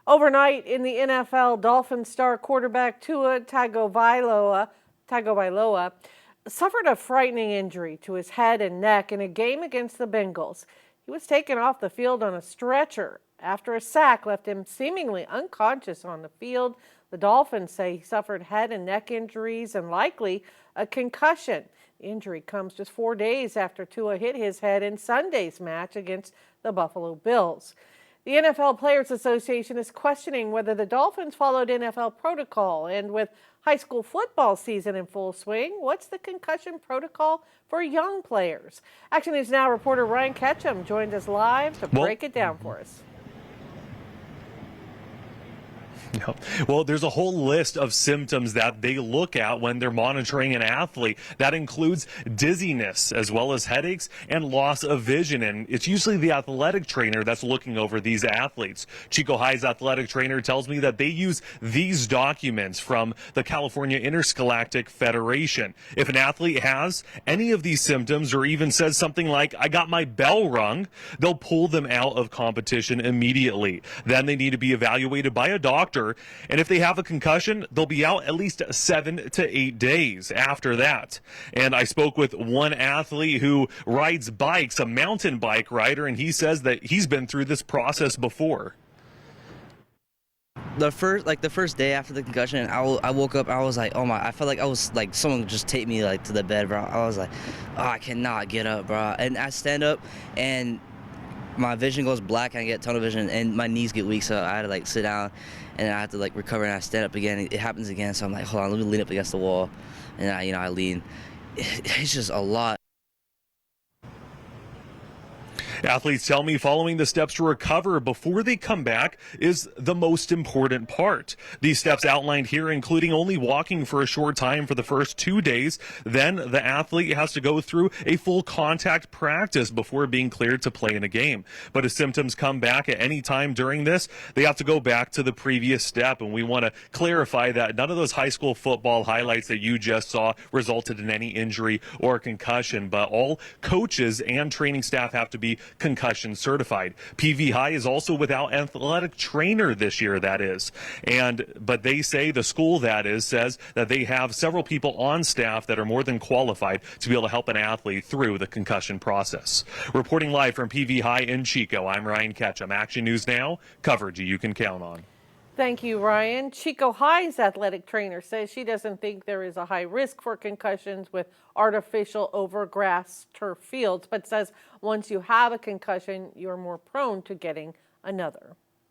Overnight in the NFL, Dolphins star quarterback Tua Tagovailoa suffered a frightening injury to his head and neck in a game against the Bengals. He was taken off the field on a stretcher after a sack left him seemingly unconscious on the field. The Dolphins say he suffered head and neck injuries and likely a concussion. The injury comes just 4 days after Tua hit his head in Sunday's match against the Buffalo Bills. The NFL Players Association is questioning whether the Dolphins followed NFL protocol. And with high school football season in full swing, what's the concussion protocol for young players? Action News Now reporter Ryan Ketchum joins us live to break it down for us. Well, there's a whole list of symptoms that they look at when they're monitoring an athlete. That includes dizziness, as well as headaches and loss of vision. And it's usually the athletic trainer that's looking over these athletes. Chico High's athletic trainer tells me that they use these documents from the California Interscholastic Federation. If an athlete has any of these symptoms or even says something like, "I got my bell rung," they'll pull them out of competition immediately. Then they need to be evaluated by a doctor. And if they have a concussion, they'll be out at least 7 to 8 days after that. And I spoke with one athlete who rides bikes, a mountain bike rider, and he says that he's been through this process before. The first day after the concussion, I woke up, I was like, oh my, I felt like I was like, someone just take me like to the bed, bro. I was like, oh, I cannot get up, bro. And I stand up and my vision goes black and I get tunnel vision and my knees get weak, so I had to like sit down and I had to like recover and I stand up again. It happens again, so I'm like, hold on, let me lean up against the wall. And I lean. It's just a lot. Athletes tell me following the steps to recover before they come back is the most important part. These steps outlined here, including only walking for a short time for the first 2 days. Then the athlete has to go through a full contact practice before being cleared to play in a game. But if symptoms come back at any time during this, they have to go back to the previous step. And we want to clarify that none of those high school football highlights that you just saw resulted in any injury or concussion. But all coaches and training staff have to be concussion certified. PV High is also without athletic trainer this year, that is. But they say, the school that is, says that they have several people on staff that are more than qualified to be able to help an athlete through the concussion process. Reporting live from PV High in Chico, I'm Ryan Ketchum. Action News Now, coverage you can count on. Thank you, Ryan. Chico High's athletic trainer says she doesn't think there is a high risk for concussions with artificial overgrass turf fields, but says once you have a concussion, you're more prone to getting another.